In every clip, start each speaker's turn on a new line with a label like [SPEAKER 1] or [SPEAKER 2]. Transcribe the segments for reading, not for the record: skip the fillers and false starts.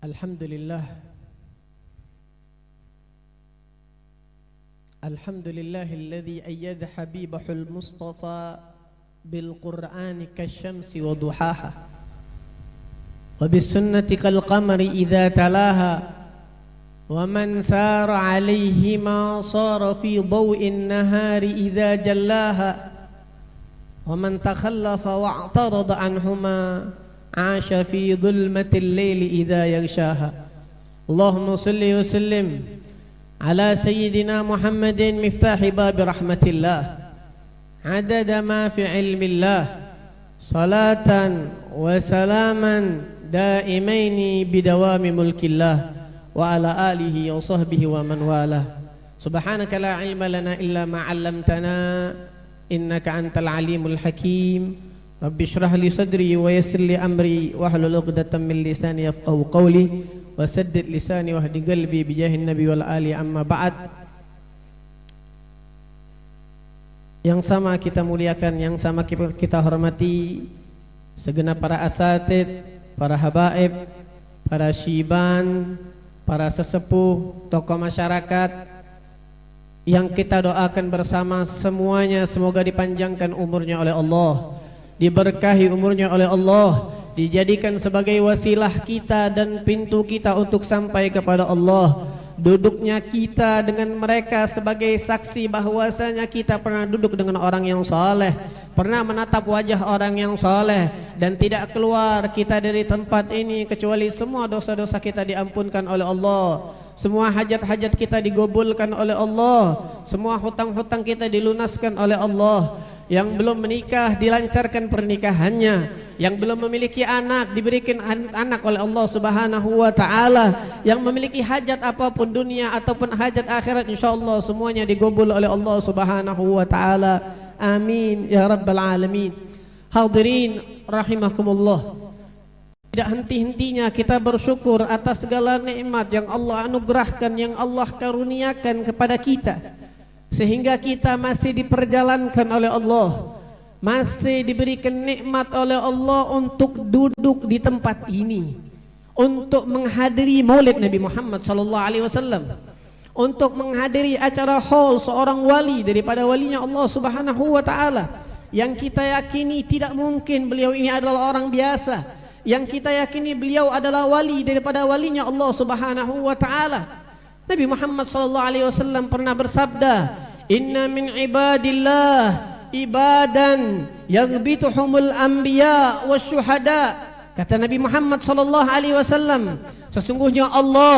[SPEAKER 1] Alhamdulillah. Alhamdulillahilladzi ayyada habibahul mustafa bil qur'ani kasyamsi wa duhaha wa bis sunnati kal qamari idza talaha wa man sara alayhi ma sara fi dhaw'in nahari idza jallaha wa man takhallafa wa i'tarada anhuma عاش في ظلمة الليل إذا يغشاها اللهم صل وسلم على سيدنا محمد مفتاح باب رحمة الله عدد ما في علم الله صلاة وسلاما دائمين بدوام ملك الله وعلى آله وصحبه ومن والاه سبحانك لا علم لنا إلا ما علمتنا إنك أنت العليم الحكيم Rabbi shrah li sadri wa yassir li amri wahlul 'uqdatam min lisani yafqahu qawli wasaddid lisani wahdi qalbi bijahin nabi wal ali amma ba'd. Yang sama kita muliakan, yang sama kita hormati segenap para asatid, para habaib, para syiban, para sesepuh, tokoh masyarakat yang kita doakan bersama semuanya, semoga dipanjangkan umurnya oleh Allah, diberkahi umurnya oleh Allah, dijadikan sebagai wasilah kita dan pintu kita untuk sampai kepada Allah. Duduknya kita dengan mereka sebagai saksi bahwasanya kita pernah duduk dengan orang yang saleh, pernah menatap wajah orang yang saleh, dan tidak keluar kita dari tempat ini kecuali semua dosa-dosa kita diampunkan oleh Allah, semua hajat-hajat kita digobulkan oleh Allah, semua hutang-hutang kita dilunaskan oleh Allah. Yang belum menikah dilancarkan pernikahannya, yang belum memiliki anak diberikan anak oleh Allah Subhanahu wa taala, yang memiliki hajat apapun dunia ataupun hajat akhirat insyaallah semuanya digobul oleh Allah Subhanahu wa taala. Amin ya rabbal alamin. Hadirin rahimakumullah. Tidak henti-hentinya kita bersyukur atas segala nikmat yang Allah anugerahkan, yang Allah karuniakan kepada kita, sehingga kita masih diperjalankan oleh Allah, masih diberikan nikmat oleh Allah untuk duduk di tempat ini, untuk menghadiri maulid Nabi Muhammad SAW, untuk menghadiri acara haul seorang wali daripada walinya Allah Subhanahu wa taala, yang kita yakini tidak mungkin beliau ini adalah orang biasa, yang kita yakini beliau adalah wali daripada walinya Allah Subhanahu wa taala. Nabi Muhammad SAW pernah bersabda, inna min ibadillah ibadan yaghbituhumul anbiya wasyuhada. Kata Nabi Muhammad SAW, sesungguhnya Allah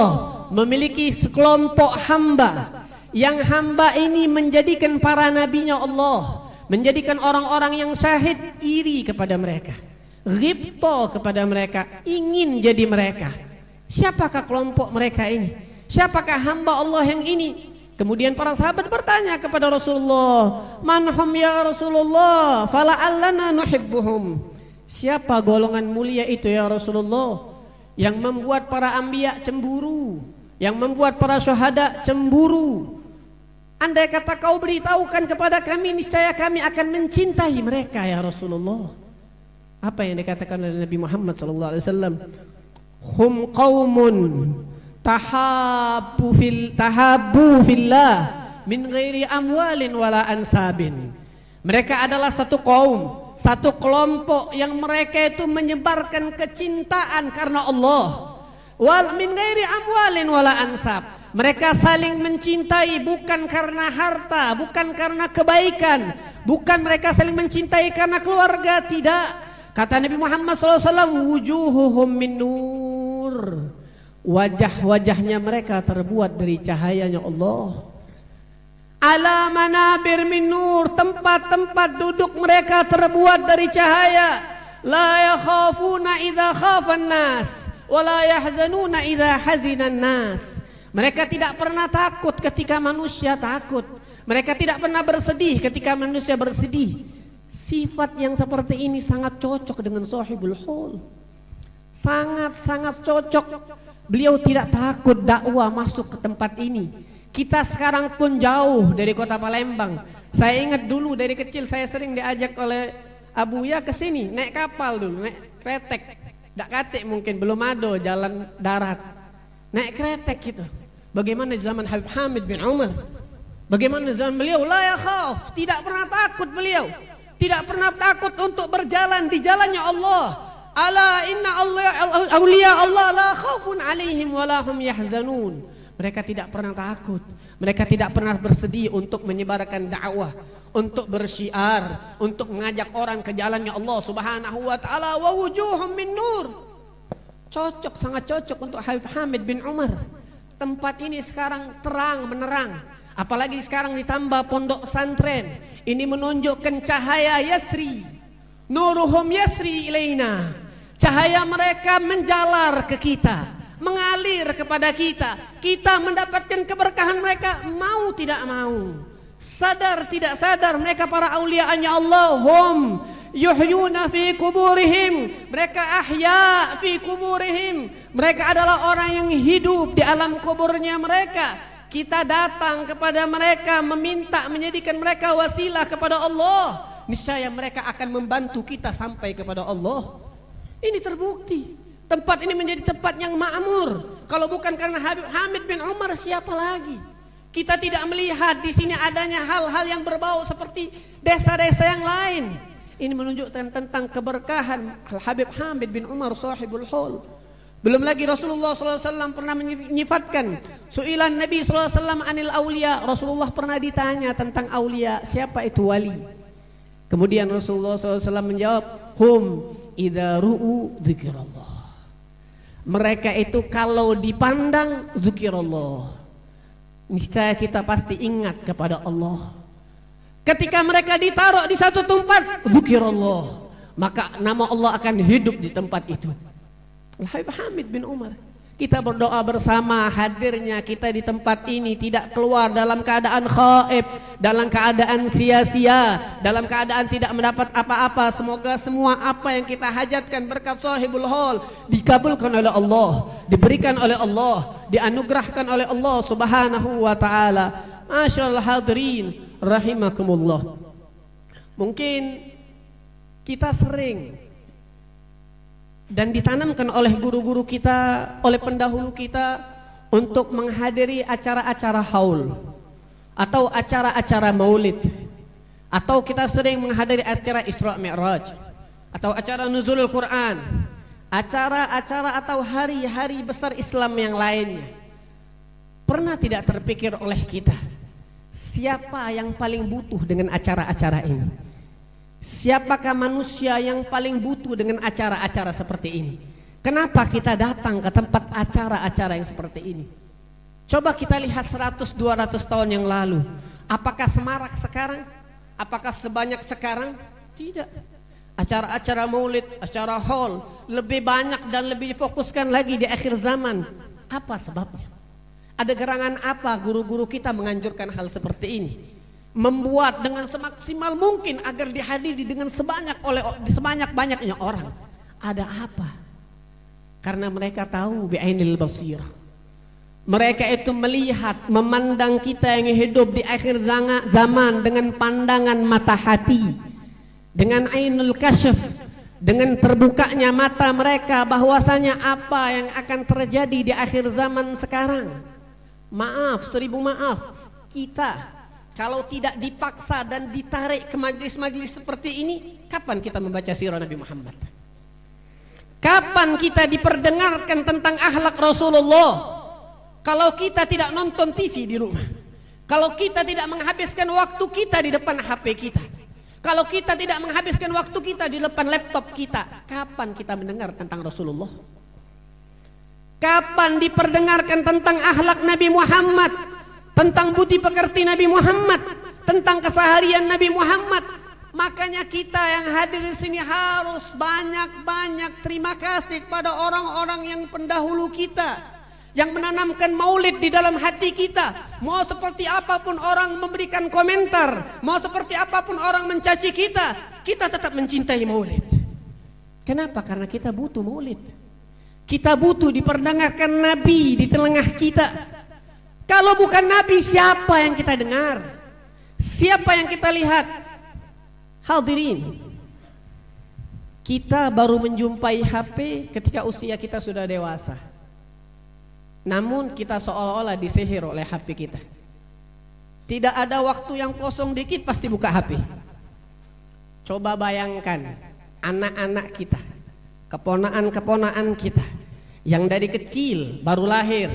[SPEAKER 1] memiliki sekelompok hamba, yang hamba ini menjadikan para nabinya Allah, menjadikan orang-orang yang syahid iri kepada mereka, ghibta kepada mereka, ingin jadi mereka. Siapakah kelompok mereka ini? Siapakah hamba Allah yang ini? Kemudian para sahabat bertanya kepada Rasulullah, manhum ya Rasulullah, fala'allana nuhibbuhum. Siapa golongan mulia itu ya Rasulullah, yang membuat para anbiya cemburu, yang membuat para syuhada cemburu? Andai kata kau beritahukan kepada kami, niscaya kami akan mencintai mereka ya Rasulullah. Apa yang dikatakan oleh Nabi Muhammad SAW? Hum qaumun tahabbu fillah min ghairi amwalin wala ansabin. Mereka adalah satu kaum, satu kelompok yang mereka itu menyebarkan kecintaan karena Allah. Wal min ghairi amwalin wala ansab. Mereka saling mencintai bukan karena harta, bukan karena kebaikan, bukan mereka saling mencintai karena keluarga, tidak. Kata Nabi Muhammad SAW, wujuhuhum min nur. Wajah-wajahnya mereka terbuat dari cahayanya Allah. Ala manabir min nur, tempat-tempat duduk mereka terbuat dari cahaya. La yakhafuna idza khafan nas, wa la yahzanuna idza hazinan nas. Mereka tidak pernah takut ketika manusia takut. Mereka tidak pernah bersedih ketika manusia bersedih. Sifat yang seperti ini sangat cocok dengan sahibul haul. Sangat-sangat cocok. Beliau tidak takut dakwah masuk ke tempat ini. Kita sekarang pun jauh dari kota Palembang. Saya ingat dulu dari kecil saya sering diajak oleh Abuya ke sini, naik kapal dulu, naik kretek. Dak katik mungkin belum ada jalan darat. Naik kretek gitu. Bagaimana zaman Habib Hamid bin Umar? Bagaimana zaman beliau? La yakhaf, tidak pernah takut beliau. Tidak pernah takut untuk berjalan di jalannya Allah. Ala inna awliya Allah la khaufun alaihim wa la hum yahzanun. Mereka tidak pernah takut. Mereka tidak pernah bersedih untuk menyebarkan dakwah, untuk bersyiar, untuk mengajak orang ke jalannya Allah Subhanahu wa taala. Wa wujuhum min nur. Cocok, sangat cocok untuk Habib Hamid bin Umar. Tempat ini sekarang terang menerang, apalagi sekarang ditambah pondok pesantren. Ini menunjukkan cahaya yasri, nuruhum yasri ilaina. Cahaya mereka menjalar ke kita, mengalir kepada kita. Kita mendapatkan keberkahan mereka, mau tidak mau, sadar tidak sadar. Mereka para auliaannya Allah, hum yuhyuna fi kuburihim. Mereka ahya fi kuburihim. Mereka adalah orang yang hidup di alam kuburnya mereka. Kita datang kepada mereka, meminta, menjadikan mereka wasilah kepada Allah. Niscaya mereka akan membantu kita sampai kepada Allah. Ini terbukti. Tempat ini menjadi tempat yang makmur. Kalau bukan karena Habib Hamid bin Umar, siapa lagi? Kita tidak melihat di sini adanya hal-hal yang berbau seperti desa-desa yang lain. Ini menunjukkan tentang keberkahan Habib Hamid bin Umar sahibul haul. Belum lagi Rasulullah SAW pernah menyifatkan su'ilan Nabi SAW anil awliya. Rasulullah pernah ditanya tentang awliya, siapa itu wali. Kemudian Rasulullah SAW menjawab, hum idza ru'u dzikrallah. Mereka itu kalau dipandang dzikrallah, niscaya kita pasti ingat kepada Allah. Ketika mereka ditaruh di satu tempat, dzikrallah, maka nama Allah akan hidup di tempat itu. Habib Hamid bin Umar. Kita berdoa bersama hadirnya kita di tempat ini, tidak keluar dalam keadaan khaib, dalam keadaan sia-sia, dalam keadaan tidak mendapat apa-apa. Semoga semua apa yang kita hajatkan berkat sahibul haul dikabulkan oleh Allah, diberikan oleh Allah, dianugerahkan oleh Allah Subhanahu wa taala. Masyaallah hadirin rahimakumullah. Mungkin kita sering dan ditanamkan oleh guru-guru kita, oleh pendahulu kita untuk menghadiri acara-acara haul atau acara-acara maulid, atau kita sering menghadiri acara Isra Mi'raj atau acara nuzulul Quran, acara-acara atau hari-hari besar Islam yang lainnya. Pernah tidak terpikir oleh kita, siapa yang paling butuh dengan acara-acara ini? Siapakah manusia yang paling butuh dengan acara-acara seperti ini? Kenapa kita datang ke tempat acara-acara yang seperti ini? Coba kita lihat 100-200 tahun yang lalu. Apakah semarak sekarang? Apakah sebanyak sekarang? Tidak. Acara-acara maulid, acara haul lebih banyak dan lebih difokuskan lagi di akhir zaman. Apa sebabnya? Ada gerangan apa guru-guru kita menganjurkan hal seperti ini? Membuat dengan semaksimal mungkin agar dihadiri dengan sebanyak-banyaknya orang. Ada apa? Karena mereka tahu bi'ainil basir. Mereka itu melihat, memandang kita yang hidup di akhir zaman dengan pandangan mata hati, dengan ainul kasyaf, dengan terbukanya mata mereka bahwasanya apa yang akan terjadi di akhir zaman sekarang. Maaf, 1000 maaf, kita kalau tidak dipaksa dan ditarik ke majlis-majlis seperti ini, kapan kita membaca sirah Nabi Muhammad? Kapan kita diperdengarkan tentang akhlak Rasulullah? Kalau kita tidak nonton TV di rumah, kalau kita tidak menghabiskan waktu kita di depan HP kita, kalau kita tidak menghabiskan waktu kita di depan laptop kita, kapan kita mendengar tentang Rasulullah? Kapan diperdengarkan tentang akhlak Nabi Muhammad, tentang budi pekerti Nabi Muhammad, tentang keseharian Nabi Muhammad? Makanya kita yang hadir di sini harus banyak-banyak terima kasih kepada orang-orang yang pendahulu kita, yang menanamkan maulid di dalam hati kita. Mau seperti apapun orang memberikan komentar, mau seperti apapun orang mencaci kita, kita tetap mencintai maulid. Kenapa? Karena kita butuh maulid. Kita butuh diperdengarkan Nabi di tengah kita. Kalau bukan Nabi, siapa yang kita dengar? Siapa yang kita lihat? Hadirin, Kita baru menjumpai HP ketika usia kita sudah dewasa. Namun kita seolah-olah disihir oleh HP kita. Tidak ada waktu yang kosong dikit pasti buka HP. Coba bayangkan anak-anak kita, keponaan-keponaan kita yang dari kecil baru lahir,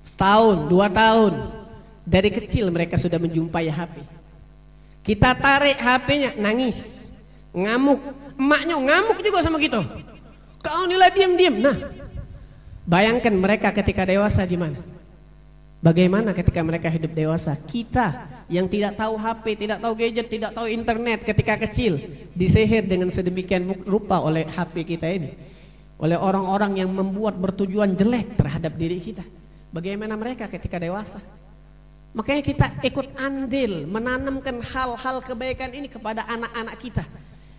[SPEAKER 1] setahun, 2 tahun, dari kecil mereka sudah menjumpai HP. Kita tarik HP-nya, nangis, ngamuk, emaknya ngamuk juga sama gitu. Kau nilai diam-diam. Nah, bayangkan mereka ketika dewasa gimana? Bagaimana ketika mereka hidup dewasa? Kita yang tidak tahu HP, tidak tahu gadget, tidak tahu internet ketika kecil, disihir dengan sedemikian rupa oleh HP kita ini, oleh orang-orang yang membuat bertujuan jelek terhadap diri kita. Bagaimana mereka ketika dewasa? Makanya kita ikut andil menanamkan hal-hal kebaikan ini kepada anak-anak kita,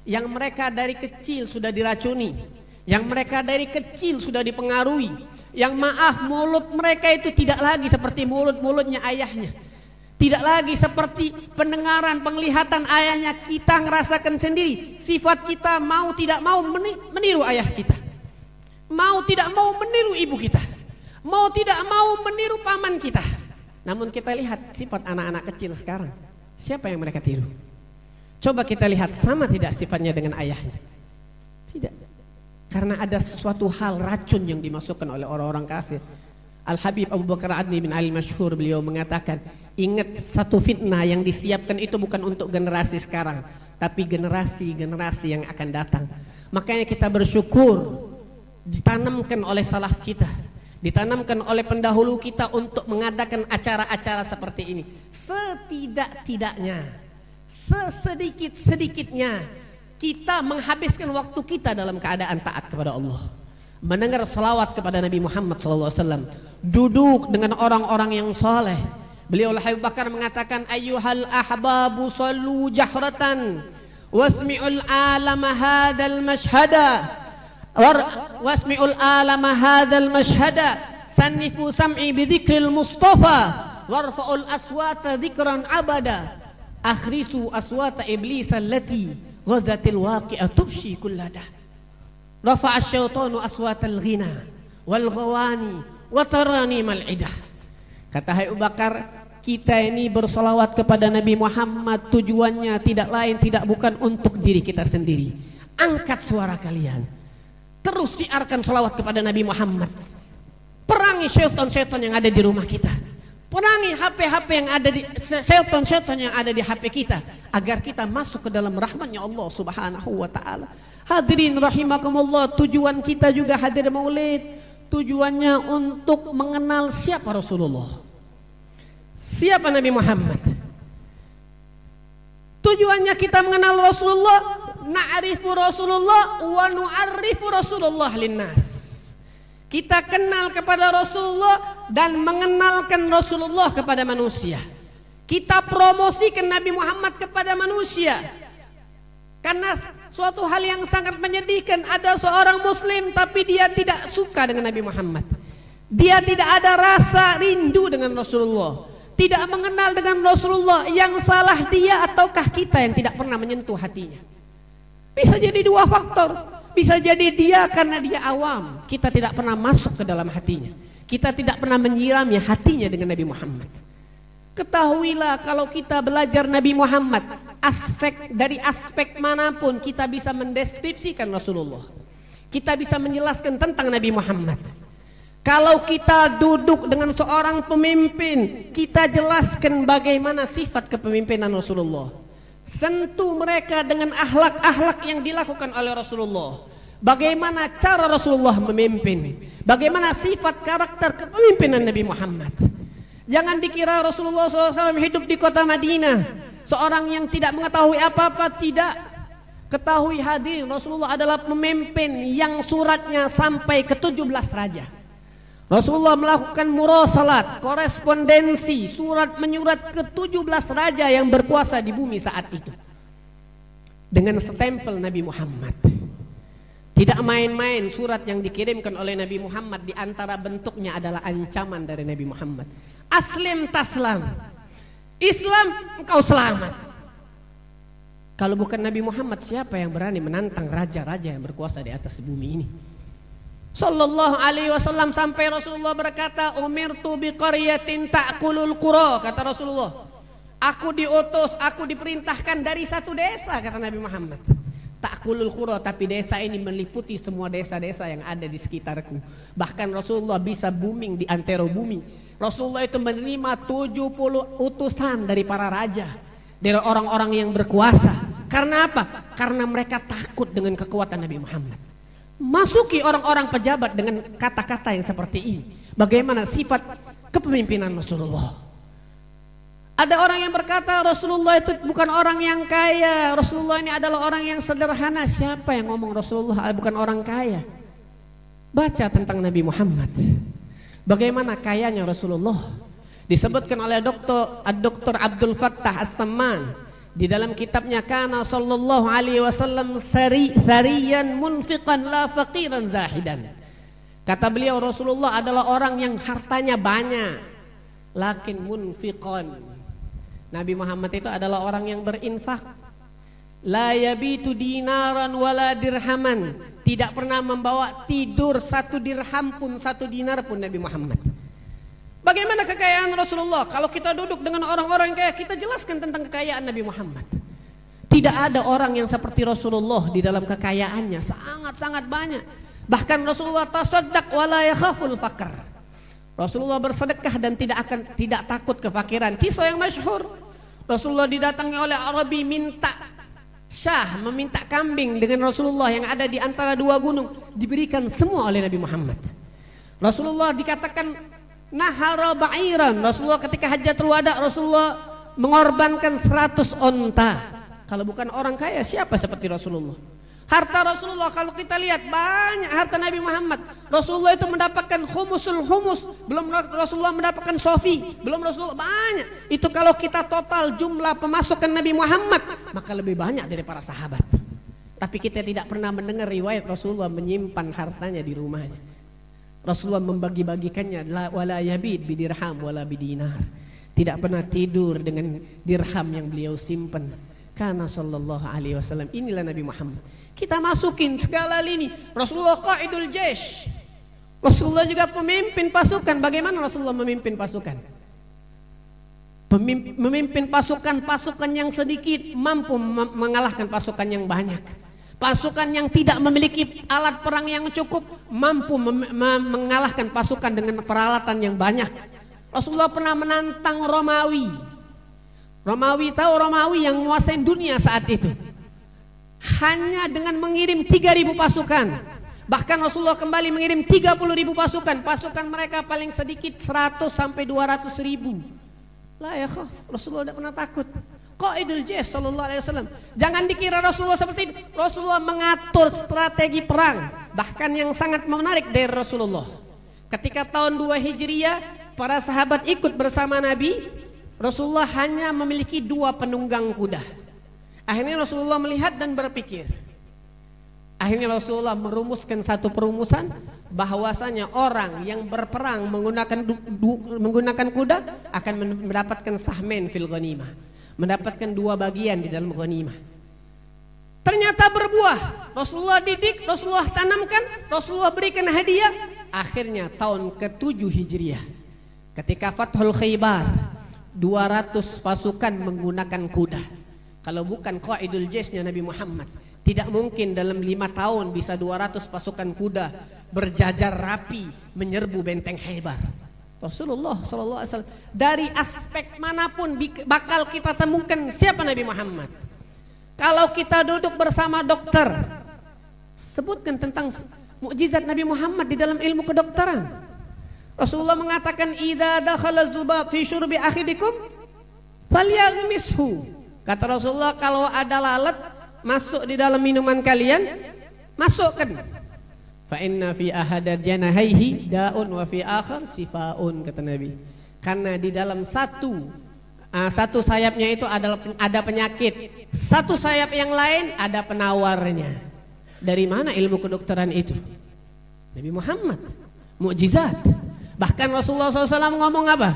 [SPEAKER 1] yang mereka dari kecil sudah diracuni, yang mereka dari kecil sudah dipengaruhi, yang maaf mulut mereka itu tidak lagi seperti mulut-mulutnya ayahnya, tidak lagi seperti pendengaran, penglihatan ayahnya. Kita ngerasakan sendiri sifat kita mau tidak mau meniru ayah kita, mau tidak mau meniru ibu kita, mau tidak mau meniru paman kita. Namun kita lihat sifat anak-anak kecil sekarang, siapa yang mereka tiru? Coba kita lihat sama tidak sifatnya dengan ayahnya? Tidak. Karena ada sesuatu hal racun yang dimasukkan oleh orang-orang kafir. Al-Habib Abu Bakar Adni bin Ali Masyhur, beliau mengatakan, ingat satu fitnah yang disiapkan itu bukan untuk generasi sekarang, tapi generasi-generasi yang akan datang. Makanya kita bersyukur ditanamkan oleh salaf kita, ditanamkan oleh pendahulu kita untuk mengadakan acara-acara seperti ini. Setidak-tidaknya, sesedikit-sedikitnya kita menghabiskan waktu kita dalam keadaan taat kepada Allah, mendengar salawat kepada Nabi Muhammad SAW, duduk dengan orang-orang yang soleh. Beliau Habib Bakar mengatakan, ayyuhal ahbabu sallu jahratan wasmi'ul alama hadal mashhada wasmi'ul alama hadal mashhada sannifu sam'i bidhikril mustafa warfa'ul aswata dhikran abada akhrisu aswata iblis allati ghazatil waqi'a tubshi kullada rafa'a syaitanu aswatal ghina wal ghawani wa tarani mal idah. Kata Habib Bakar, kita ini bersolawat kepada Nabi Muhammad tujuannya tidak lain tidak bukan untuk diri kita sendiri. Angkat suara kalian, terus siarkan salawat kepada Nabi Muhammad. Perangi syaitan-syaitan yang ada di rumah kita, perangi HP-HP yang ada di syaitan-syaitan yang ada di HP kita, agar kita masuk ke dalam rahmatnya Allah Subhanahu wa ta'ala. Hadirin rahimakumullah, tujuan kita juga hadir maulid, tujuannya untuk mengenal siapa Rasulullah, siapa Nabi Muhammad. Tujuannya kita mengenal Rasulullah, na'rifu Rasulullah wa nu'arrifu Rasulullah linnas. Kita kenal kepada Rasulullah dan mengenalkan Rasulullah kepada manusia. Kita promosikan Nabi Muhammad kepada manusia. Karena suatu hal yang sangat menyedihkan, ada seorang muslim tapi dia tidak suka dengan Nabi Muhammad. Dia tidak ada rasa rindu dengan Rasulullah, tidak mengenal dengan Rasulullah. Yang salah dia ataukah kita yang tidak pernah menyentuh hatinya? Bisa jadi dua faktor. Bisa jadi dia karena dia awam, kita tidak pernah masuk ke dalam hatinya, kita tidak pernah menyirami hatinya dengan Nabi Muhammad. Ketahuilah, kalau kita belajar Nabi Muhammad, dari aspek manapun kita bisa mendeskripsikan Rasulullah, kita bisa menjelaskan tentang Nabi Muhammad. Kalau kita duduk dengan seorang pemimpin, kita jelaskan bagaimana sifat kepemimpinan Rasulullah. Sentuh mereka dengan akhlak-akhlak yang dilakukan oleh Rasulullah. Bagaimana cara Rasulullah memimpin, bagaimana sifat karakter kepemimpinan Nabi Muhammad. Jangan dikira Rasulullah SAW hidup di kota Madinah seorang yang tidak mengetahui apa-apa. Tidak. Ketahui hadir, Rasulullah adalah pemimpin yang suratnya sampai ke 17 raja. Rasulullah melakukan murasalat, korespondensi, surat menyurat ke 17 raja yang berkuasa di bumi saat itu, dengan stempel Nabi Muhammad. Tidak main-main surat yang dikirimkan oleh Nabi Muhammad. Di antara bentuknya adalah ancaman dari Nabi Muhammad. Aslim taslam, Islam engkau selamat. Kalau bukan Nabi Muhammad, siapa yang berani menantang raja-raja yang berkuasa di atas bumi ini? Sallallahu alaihi wasallam, sampai Rasulullah berkata, umirtu biqaryatin ta'kulul qura, kata Rasulullah. Aku diutus, aku diperintahkan dari satu desa, kata Nabi Muhammad. Ta'kulul qura, tapi desa ini meliputi semua desa-desa yang ada di sekitarku. Bahkan Rasulullah bisa booming di antero bumi. Rasulullah itu menerima 70 utusan dari para raja, dari orang-orang yang berkuasa. Karena apa? Karena mereka takut dengan kekuatan Nabi Muhammad. Masuki orang-orang pejabat dengan kata-kata yang seperti ini. Bagaimana sifat kepemimpinan Rasulullah? Ada orang yang berkata Rasulullah itu bukan orang yang kaya, Rasulullah ini adalah orang yang sederhana. Siapa yang ngomong Rasulullah bukan orang kaya? Baca tentang Nabi Muhammad, bagaimana kayanya Rasulullah. Disebutkan oleh Dr. Abdul Fattah As-Samman di dalam kitabnya, kana sallallahu alaihi wasallam thariyan munfiqan la faqiran zahidan. Kata beliau, Rasulullah adalah orang yang hartanya banyak, lakin munfiqan. Nabi Muhammad itu adalah orang yang berinfak. La yabitu dinaran wala dirhaman, tidak pernah membawa tidur satu dirham pun, satu dinar pun Nabi Muhammad. Bagaimana kekayaan Rasulullah? Kalau kita duduk dengan orang-orang kaya, kita jelaskan tentang kekayaan Nabi Muhammad. Tidak ada orang yang seperti Rasulullah di dalam kekayaannya, sangat-sangat banyak. Bahkan Rasulullah tasaddaq wala yakhaful faqr. Rasulullah bersedekah dan tidak takut kefakiran. Kisah yang masyhur, Rasulullah didatangi oleh Arabi meminta kambing dengan Rasulullah yang ada di antara dua gunung, diberikan semua oleh Nabi Muhammad. Rasulullah dikatakan nahara ba'iran. Rasulullah ketika Hajjatul Wada, Rasulullah mengorbankan 100 onta. Kalau bukan orang kaya, siapa seperti Rasulullah? Harta Rasulullah, kalau kita lihat banyak harta Nabi Muhammad. Rasulullah itu mendapatkan humusul humus, belum Rasulullah mendapatkan sofi, belum Rasulullah banyak. Itu kalau kita total jumlah pemasukan Nabi Muhammad, maka lebih banyak dari para sahabat. Tapi kita tidak pernah mendengar riwayat Rasulullah menyimpan hartanya di rumahnya. Rasulullah membagi-bagikannya, wala yabid bidirham wala bidinar. Tidak pernah tidur dengan dirham yang beliau simpan. Karena sallallahu alaihi wasallam, inilah Nabi Muhammad. Kita masukin segala lini. Rasulullah qaidul jaish. Rasulullah juga pemimpin pasukan. Bagaimana Rasulullah memimpin pasukan? Memimpin pasukan yang sedikit mampu mengalahkan pasukan yang banyak. Pasukan yang tidak memiliki alat perang yang cukup mampu mengalahkan pasukan dengan peralatan yang banyak. Rasulullah pernah menantang Romawi. Tahu Romawi yang menguasai dunia saat itu. Hanya dengan mengirim 3.000 pasukan. Bahkan Rasulullah kembali mengirim 30.000 pasukan. Pasukan mereka paling sedikit 100 sampai 200.000. La ya khaf, Rasulullah tidak pernah takut. Qaidul jaish sallallahu alaihi wasallam. Jangan dikira Rasulullah seperti itu. Rasulullah mengatur strategi perang. Bahkan yang sangat menarik dari Rasulullah, ketika tahun 2 Hijriah para sahabat ikut bersama Nabi, Rasulullah hanya memiliki 2 penunggang kuda. Akhirnya Rasulullah melihat dan berpikir. Akhirnya Rasulullah merumuskan satu perumusan, bahwasanya orang yang berperang menggunakan kuda akan mendapatkan sahmen fil ghanimah, mendapatkan 2 bagian di dalam ghanimah. Ternyata berbuah. Rasulullah didik, Rasulullah tanamkan, Rasulullah berikan hadiah. Akhirnya tahun ke-7 Hijriah, ketika Fathul Khaybar, 200 pasukan menggunakan kuda. Kalau bukan qaidul jaishnya Nabi Muhammad, tidak mungkin dalam 5 tahun bisa 200 pasukan kuda berjajar rapi menyerbu benteng Khaybar. Rasulullah SAW dari aspek manapun bakal kita temukan siapa Nabi Muhammad. Kalau kita duduk bersama dokter, sebutkan tentang mukjizat Nabi Muhammad di dalam ilmu kedokteran. Rasulullah mengatakan, idza dakhala dzubab fi syurbi akhidikum falyaghmishu. Kata Rasulullah, kalau ada lalat masuk di dalam minuman kalian, masukkan. Fa inna fi ahadad janahaihi da'un wa fi akhar sifaun, kata Nabi. Karena di dalam satu sayapnya itu ada penyakit, satu sayap yang lain ada penawarnya. Dari mana ilmu kedokteran itu? Nabi Muhammad, mukjizat. Bahkan Rasulullah SAW ngomong apa?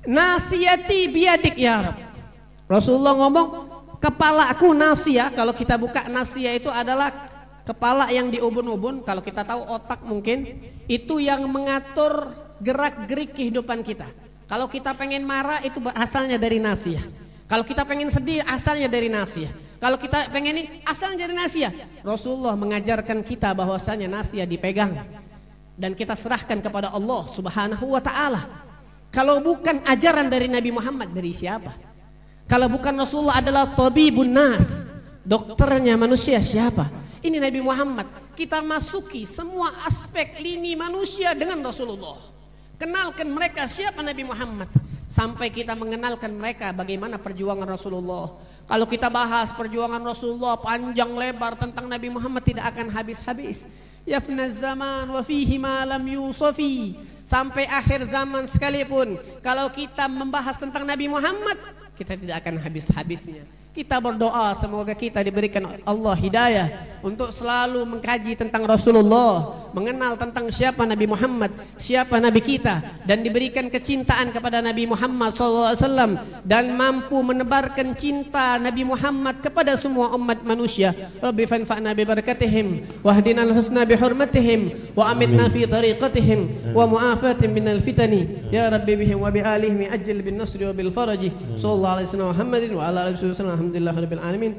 [SPEAKER 1] Nasiyati biadik ya Rabb. Rasulullah ngomong, kepalaku nasia. Kalau kita buka nasia itu adalah kepala yang diubun-ubun. Kalau kita tahu otak mungkin itu yang mengatur gerak-gerik kehidupan kita. Kalau kita pengen marah itu asalnya dari nasia. Kalau kita pengen sedih asalnya dari nasia. Kalau kita pengen ini asalnya dari nasia. Rasulullah mengajarkan kita bahwasanya nasia dipegang dan kita serahkan kepada Allah Subhanahu wa taala. Kalau bukan ajaran dari Nabi Muhammad, dari siapa? Kalau bukan Rasulullah adalah tabibun nas, dokternya manusia, siapa? Ini Nabi Muhammad. Kita masuki semua aspek lini manusia dengan Rasulullah. Kenalkan mereka siapa Nabi Muhammad, sampai kita mengenalkan mereka bagaimana perjuangan Rasulullah. Kalau kita bahas perjuangan Rasulullah panjang lebar tentang Nabi Muhammad tidak akan habis-habis. Yafnaz zaman wa fihi ma lam yusafi. Sampai akhir zaman sekalipun kalau kita membahas tentang Nabi Muhammad, kita tidak akan habis-habisnya. Kita berdoa semoga kita diberikan Allah hidayah untuk selalu mengkaji tentang Rasulullah, mengenal tentang siapa Nabi Muhammad, siapa Nabi kita, dan diberikan kecintaan kepada Nabi Muhammad SAW, dan mampu menebarkan cinta Nabi Muhammad kepada semua umat manusia. Rabbi fanfa'na bi barakatihim wahdinal husna bi hurmatihim wa amitna fi tariqatihim wa mu'afatin minal fitani ya Rabbi bihim wa bi alihim ajil bin nasri wa bil faraji sallallahu alaihi wasallam Muhammadin wa ala alihi wasallam. Alhamdulillah rabbil alamin.